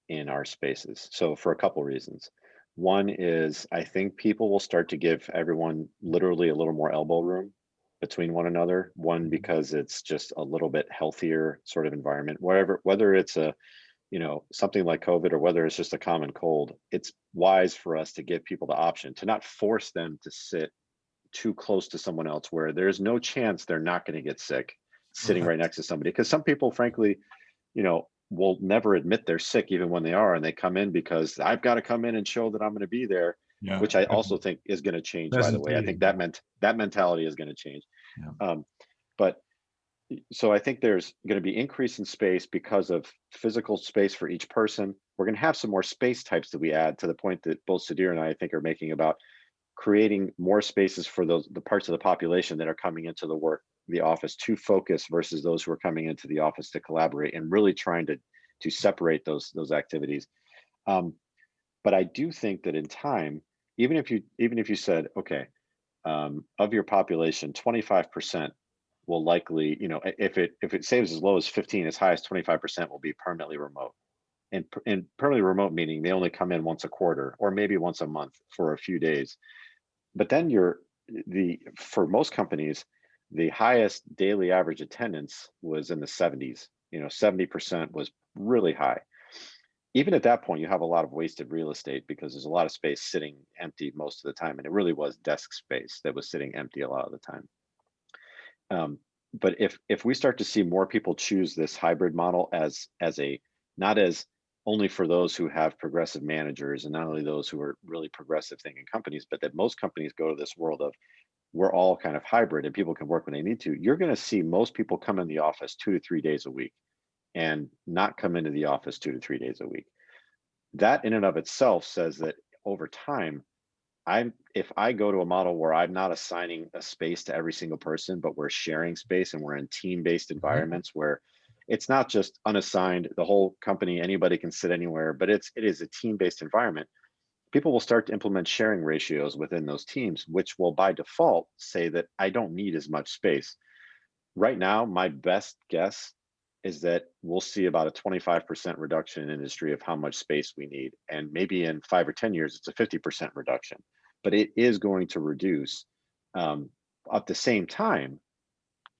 [SPEAKER 3] in our spaces. So for a couple reasons. One is, I think people will start to give everyone literally a little more elbow room between one another. One, because it's just a little bit healthier sort of environment, whether it's a, something like COVID or whether it's just a common cold. It's wise for us to give people the option to not force them to sit too close to someone else where there's no chance they're not going to get sick sitting right next to somebody. Because some people, frankly, will never admit they're sick even when they are, and they come in because I've got to come in and show that I'm going to be there, which I also think is going to change, by the way. I think that mentality is going to change. Yeah. So I think there's going to be increase in space because of physical space for each person. We're going to have some more space types that we add, to the point that both Sudhir and I think are making about creating more spaces for the parts of the population that are coming into the office to focus versus those who are coming into the office to collaborate, and really trying to separate those activities. But I do think that in time, even if you said, okay, of your population, 25% will likely, if it saves as low as 15, as high as 25% will be permanently remote. And permanently remote meaning they only come in once a quarter or maybe once a month for a few days. But then for most companies, the highest daily average attendance was in the 70s. 70% was really high. Even at that point, you have a lot of wasted real estate because there's a lot of space sitting empty most of the time. And it really was desk space that was sitting empty a lot of the time. But if we start to see more people choose this hybrid model as not as only for those who have progressive managers, and not only those who are really progressive thinking companies, but that most companies go to this world of, we're all kind of hybrid and people can work when they need to, you're going to see most people come in the office 2 to 3 days a week and not come into the office 2 to 3 days a week. That in and of itself says that over time, if I go to a model where I'm not assigning a space to every single person, but we're sharing space and we're in team-based environments where it's not just unassigned, the whole company, anybody can sit anywhere, but it is a team-based environment. People will start to implement sharing ratios within those teams, which will by default say that I don't need as much space. Right now, my best guess is that we'll see about a 25% reduction in industry of how much space we need. And maybe in 5 or 10 years, it's a 50% reduction, but it is going to reduce. At the same time,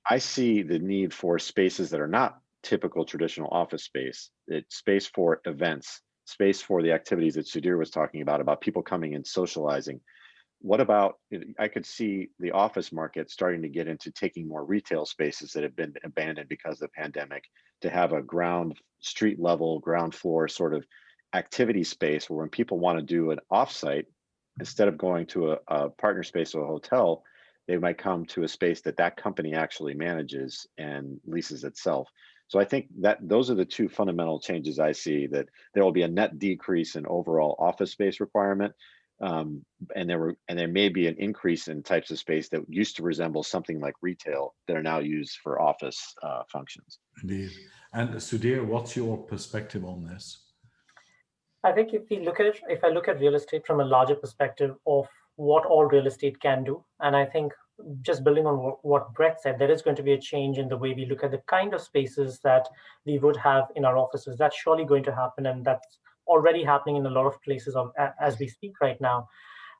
[SPEAKER 3] I see the need for spaces that are not typical traditional office space. It's space for events, space for the activities that Sudhir was talking about people coming and socializing. What about, I could see the office market starting to get into taking more retail spaces that have been abandoned because of the pandemic, to have a street level, ground floor sort of activity space where when people want to do an offsite, instead of going to a partner space or a hotel, they might come to a space that company actually manages and leases itself. So I think that those are the two fundamental changes I see, that there will be a net decrease in overall office space requirement. And there may be an increase in types of space that used to resemble something like retail that are now used for office functions.
[SPEAKER 1] Indeed. And Sudhir, what's your perspective on this?
[SPEAKER 2] I think if I look at real estate from a larger perspective of what all real estate can do, and I think just building on what Brett said, there is going to be a change in the way we look at the kind of spaces that we would have in our offices. That's surely going to happen, and that's already happening in a lot of places as we speak right now.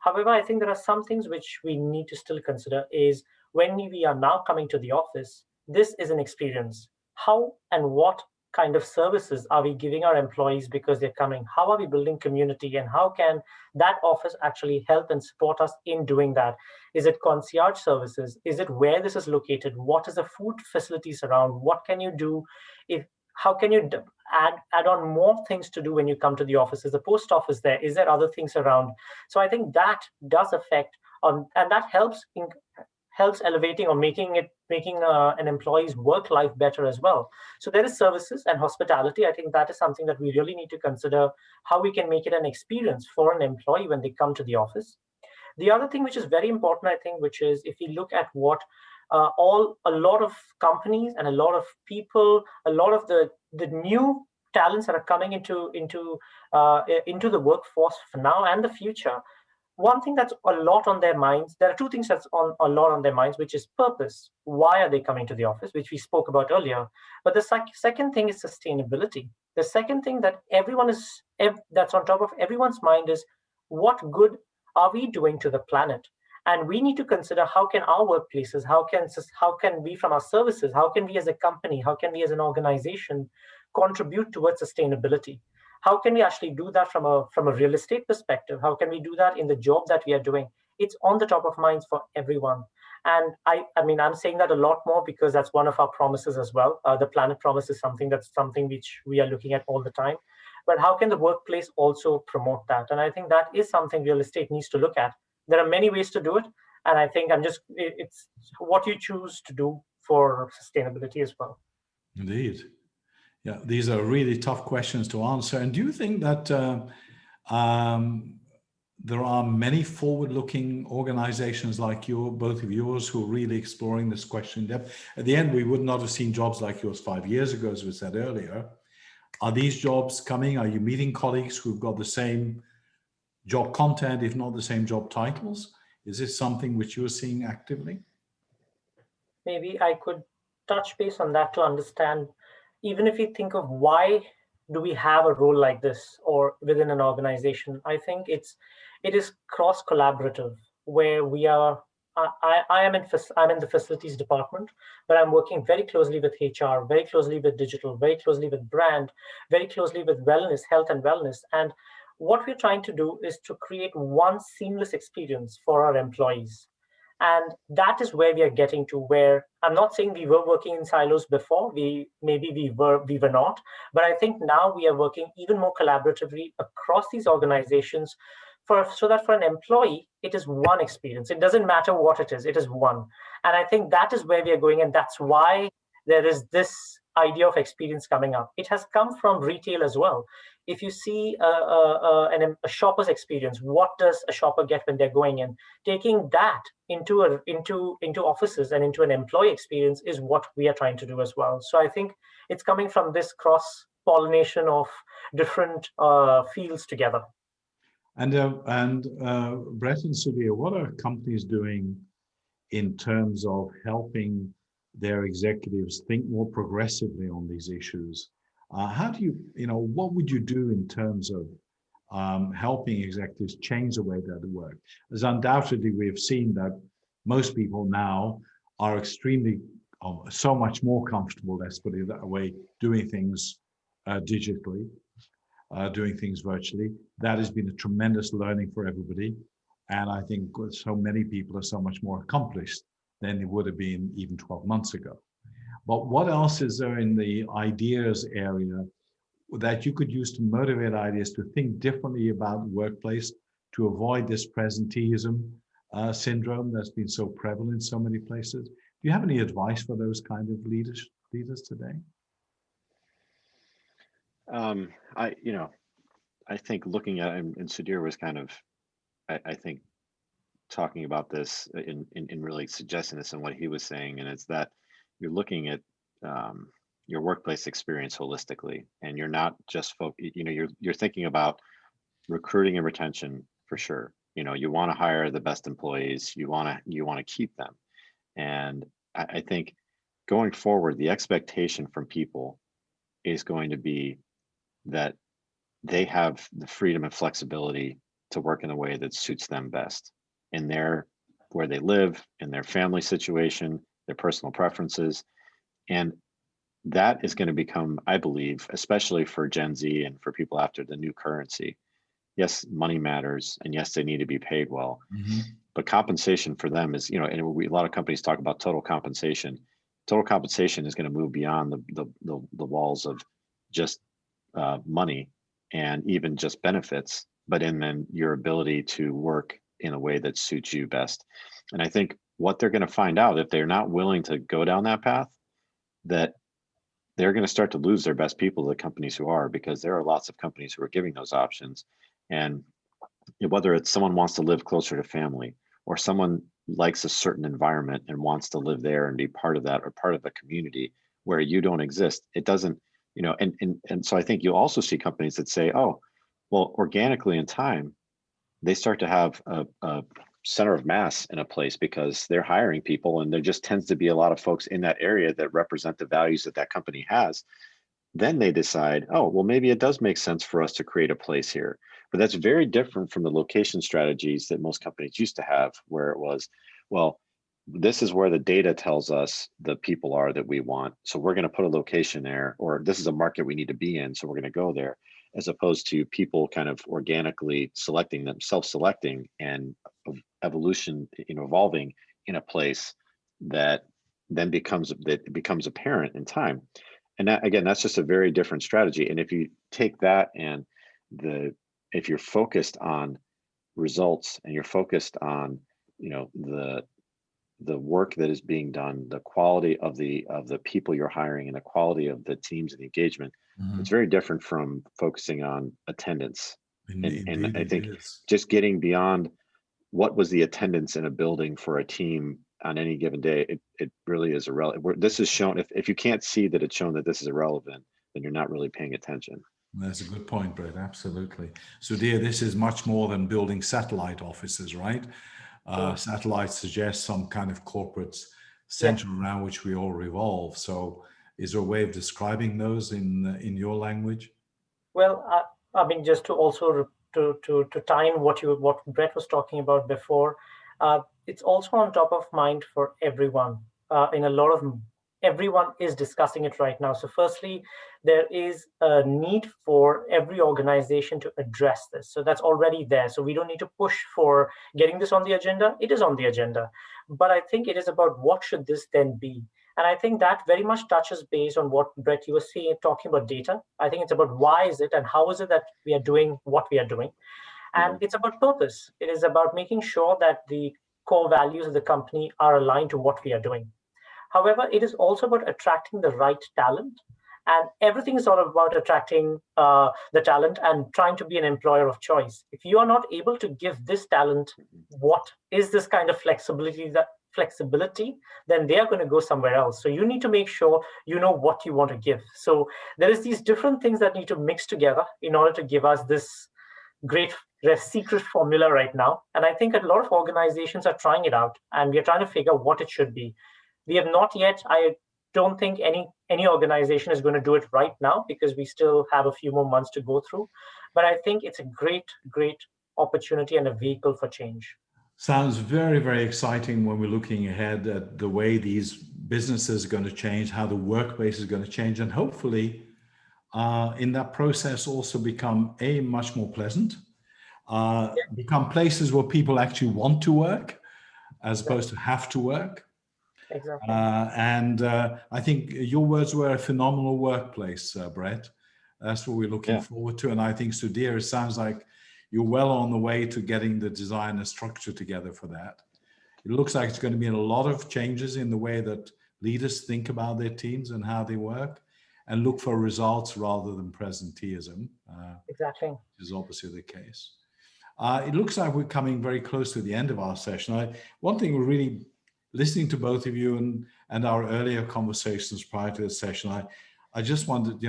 [SPEAKER 2] However, I think there are some things which we need to still consider is when we are now coming to the office, this is an experience. How and what kind of services are we giving our employees because they're coming? How are we building community, and how can that office actually help and support us in doing that? Is it concierge services? Is it where this is located? What is the food facilities around? What can you do? If how can you add on more things to do when you come to the office? Is the post office there? Is there other things around? So I think that does affect on, and that helps elevating or making an employee's work life better as well. So there is services and hospitality. I think that is something that we really need to consider, how we can make it an experience for an employee when they come to the office. The other thing which is very important, I think, which is if you look at what a lot of companies and a lot of people, a lot of the new talents that are coming into the workforce for now and the future. One thing that's a lot on their minds, there are two things that's a lot on their minds, which is purpose. Why are they coming to the office, which we spoke about earlier? But the second thing is sustainability. The second thing that that's on top of everyone's mind is what good are we doing to the planet? And we need to consider how can our workplaces, how can we from our services, how can we as a company, how can we as an organization contribute towards sustainability? How can we actually do that from a real estate perspective? How can we do that in the job that we are doing? It's on the top of minds for everyone. And I mean, I'm saying that a lot more because that's one of our promises as well. The planet promise is something which we are looking at all the time. But how can the workplace also promote that? And I think that is something real estate needs to look at. There are many ways to do it. And I think it's what you choose to do for sustainability as well.
[SPEAKER 1] Indeed. Yeah, these are really tough questions to answer. And do you think that there are many forward-looking organizations like both of yours, who are really exploring this question in depth? At the end, we would not have seen jobs like yours 5 years ago, as we said earlier. Are these jobs coming? Are you meeting colleagues who've got the same job content, if not the same job titles? Is this something which you're seeing actively?
[SPEAKER 2] Maybe I could touch base on that to understand, even if you think of why do we have a role like this or within an organization, I think it is cross collaborative, where we are. I'm in the facilities department, but I'm working very closely with HR, very closely with digital, very closely with brand, very closely with wellness, health and wellness. And what we're trying to do is to create one seamless experience for our employees. And that is where we are getting to, where I'm not saying we were working in silos before, we were not, but I think now we are working even more collaboratively across these organizations so that for an employee, it is one experience. It doesn't matter what it is one. And I think that is where we are going. And that's why there is this idea of experience coming up. It has come from retail as well. If you see a shopper's experience, what does a shopper get when they're going in? Taking that into offices and into an employee experience is what we are trying to do as well. So I think it's coming from this cross-pollination of different fields together.
[SPEAKER 1] And Brett and Sudhir, what are companies doing in terms of helping their executives think more progressively on these issues? How do what would you do in terms of helping executives change the way that they work? As undoubtedly we have seen that most people now are extremely, so much more comfortable, let's put it that way, doing things digitally, doing things virtually. That has been a tremendous learning for everybody. And I think so many people are so much more accomplished than they would have been even 12 months ago. But what else is there in the ideas area that you could use to motivate ideas to think differently about the workplace, to avoid this presenteeism syndrome that's been so prevalent in so many places? Do you have any advice for those kind of leaders today?
[SPEAKER 3] I think looking at, and Sudhir was kind of, I think, talking about this in really suggesting this and what he was saying, and it's that you're looking at your workplace experience holistically, and you're not just you're thinking about recruiting and retention for sure. You want to hire the best employees, you want to keep them, and I think going forward, the expectation from people is going to be that they have the freedom and flexibility to work in a way that suits them best in their, where they live, in their family situation, their personal preferences. And that is going to become, I believe, especially for Gen Z and for people after the new currency. Yes, money matters, and yes, they need to be paid well. But compensation for them is, and a lot of companies talk about total compensation. Total compensation is going to move beyond the walls of just money and even just benefits, but in then your ability to work in a way that suits you best. And I think what they're going to find out, if they're not willing to go down that path, that they're going to start to lose their best people, the companies who are, because there are lots of companies who are giving those options. And whether it's someone wants to live closer to family, or someone likes a certain environment and wants to live there and be part of that, or part of a community where you don't exist, it doesn't, and so I think you'll also see companies that say, oh, well, organically in time, they start to have a center of mass in a place because they're hiring people, and there just tends to be a lot of folks in that area that represent the values that that company has. Then they decide, oh, well, maybe it does make sense for us to create a place here. But that's very different from the location strategies that most companies used to have, where it was, well, this is where the data tells us the people are that we want, so we're going to put a location there, or this is a market we need to be in, so we're going to go there, as opposed to people kind of organically selecting them, self-selecting, and evolution, evolving in a place that then becomes apparent in time. And that, again, that's just a very different strategy. And if you take that and if you're focused on results, and you're focused on, the work that is being done, the quality of the people you're hiring, and the quality of the teams and the engagement, it's very different from focusing on attendance. And I think just getting beyond what was the attendance in a building for a team on any given day, it really is irrelevant. This is shown, if you can't see that it's shown that this is irrelevant, then you're not really paying attention.
[SPEAKER 1] That's a good point, Brett. Absolutely. So, dear, this is much more than building satellite offices, right? Satellites suggest some kind of corporate center around which we all revolve. So, is there a way of describing those in your language?
[SPEAKER 2] Well, I mean, just to also to tie in what Brett was talking about before, it's also on top of mind for everyone. Everyone is discussing it right now. So firstly, there is a need for every organization to address this. So that's already there. So we don't need to push for getting this on the agenda. It is on the agenda. But I think it is about what should this then be? And I think that very much touches base on what, Brett, you were talking about data. I think it's about why is it and how is it that we are doing what we are doing. And it's about purpose. It is about making sure that the core values of the company are aligned to what we are doing. However, it is also about attracting the right talent. And everything is sort of about attracting the talent and trying to be an employer of choice. If you are not able to give this talent what is this kind of flexibility, then they are going to go somewhere else. So you need to make sure you know what you want to give. So there is these different things that need to mix together in order to give us this great secret formula right now. And I think a lot of organizations are trying it out, and we are trying to figure out what it should be. We have not yet, I don't think any organization is going to do it right now, because we still have a few more months to go through. But I think it's a great, great opportunity and a vehicle for change.
[SPEAKER 1] Sounds very, very exciting when we're looking ahead at the way these businesses are going to change, how the workplace is going to change, and hopefully in that process also become much more pleasant, become places where people actually want to work as opposed to have to work.
[SPEAKER 2] Exactly.
[SPEAKER 1] I think your words were a phenomenal workplace, Brett. That's what we're looking forward to. And I think, Sudhir, it sounds like you're well on the way to getting the design and structure together for that. It looks like it's going to be a lot of changes in the way that leaders think about their teams and how they work, and look for results rather than presenteeism.
[SPEAKER 2] Exactly.
[SPEAKER 1] Which is obviously the case. It looks like we're coming very close to the end of our session. One thing we're really listening to both of you and our earlier conversations prior to this session, I just wondered,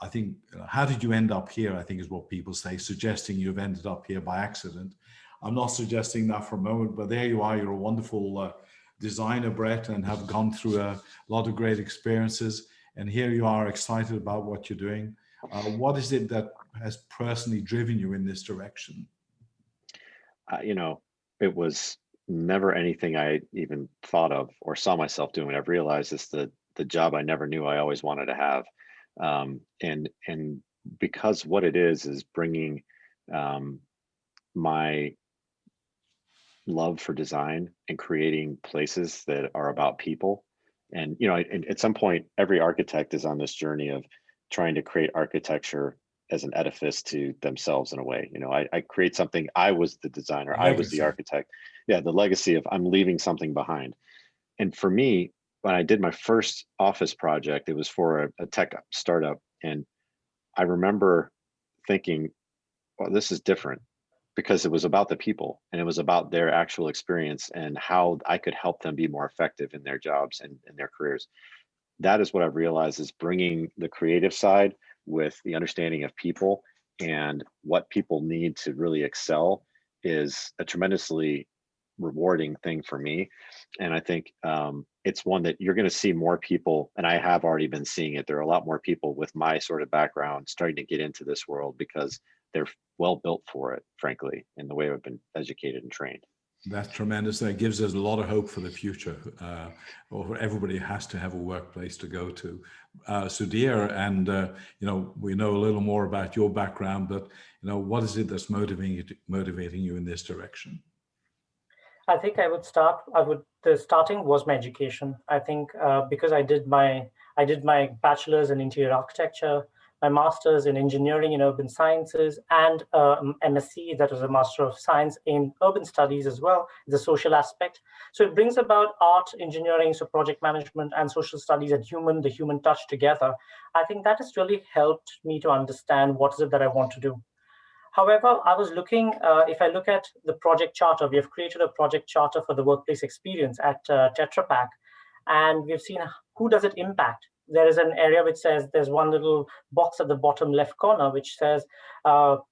[SPEAKER 1] I think, how did you end up here? I think is what people say, suggesting you've ended up here by accident. I'm not suggesting that for a moment, but there you are. You're a wonderful designer, Brett, and have gone through a lot of great experiences. And here you are, excited about what you're doing. What is it that has personally driven you in this direction?
[SPEAKER 3] You know, it was never anything I even thought of or saw myself doing. I've realized it's the job I never knew I always wanted to have. And because what it is bringing my love for design and creating places that are about people. And, you know, at some point, every architect is on this journey of trying to create architecture as an edifice to themselves in a way. You know, I create something, I was the designer, I was the architect. Yeah, the legacy of I'm leaving something behind. And for me, when I did my first office project, it was for a tech startup. And I remember thinking, well, this is different, because it was about the people and it was about their actual experience and how I could help them be more effective in their jobs and in their careers. That is what I've realized, is bringing the creative side with the understanding of people and what people need to really excel is a tremendously rewarding thing for me. And I think it's one that you're going to see more people, and I have already been seeing it. There are a lot more people with my sort of background starting to get into this world because they're well built for it, frankly, in the way I've been educated and trained.
[SPEAKER 1] That's tremendous. That gives us a lot of hope for the future. Or everybody has to have a workplace to go to. Sudhir, and you know, we know a little more about your background, but you know, what is it that's motivating you in this direction?
[SPEAKER 2] I think the starting was my education. I think because I did my bachelor's in interior architecture, my master's in engineering in urban sciences, and MSc, that was a Master of Science in Urban Studies as well, the social aspect. So it brings about art, engineering, so project management and social studies and the human touch together. I think that has really helped me to understand what is it that I want to do. However, I was looking, if I look at the project charter, we have created a project charter for the workplace experience at Tetra Pak, and we've seen who does it impact. There is an area which says, there's one little box at the bottom left corner which says,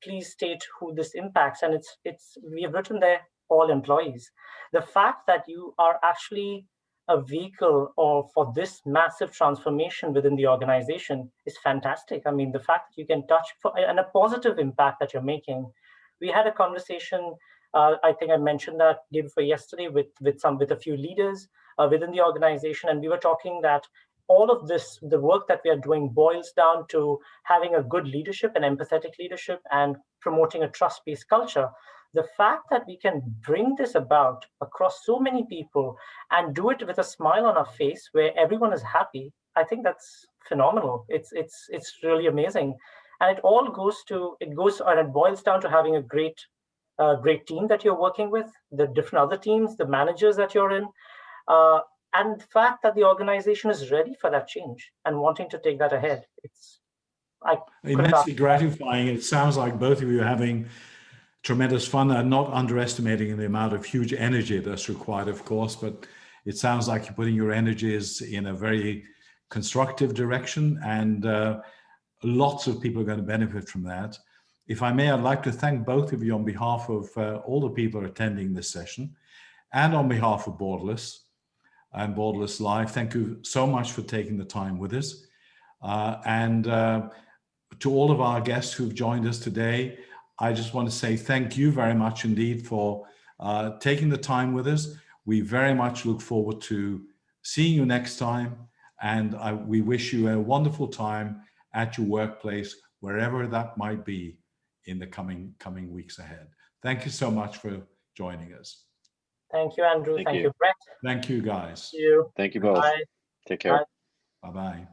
[SPEAKER 2] please state who this impacts. And we have written there, all employees. The fact that you are actually a vehicle for this massive transformation within the organization is fantastic. I mean, the fact that you can touch and a positive impact that you're making. We had a conversation, I think I mentioned that day before yesterday with a few leaders within the organization, and we were talking that all of this, the work that we are doing, boils down to having a good leadership and empathetic leadership and promoting a trust-based culture. The fact that we can bring this about across so many people and do it with a smile on our face where everyone is happy, I think that's phenomenal. It's really amazing. And it boils down to having a great team that you're working with, the different other teams, the managers that you're in, and the fact that the organization is ready for that change and wanting to take that ahead. It's
[SPEAKER 1] immensely gratifying. It sounds like both of you are having tremendous fun, and not underestimating the amount of huge energy that's required, of course, but it sounds like you're putting your energies in a very constructive direction, and lots of people are going to benefit from that. If I may, I'd like to thank both of you on behalf of all the people attending this session, and on behalf of Borderless and Borderless Live. Thank you so much for taking the time with us. And to all of our guests who've joined us today, I just want to say thank you very much indeed for taking the time with us. We very much look forward to seeing you next time, and we wish you a wonderful time at your workplace, wherever that might be in the coming weeks ahead. Thank you so much for joining us.
[SPEAKER 2] Thank you, Andrew. Thank you, Brett.
[SPEAKER 1] Thank you, guys.
[SPEAKER 2] Thank you.
[SPEAKER 3] Thank you both.
[SPEAKER 2] Bye.
[SPEAKER 3] Take care.
[SPEAKER 1] Bye-bye.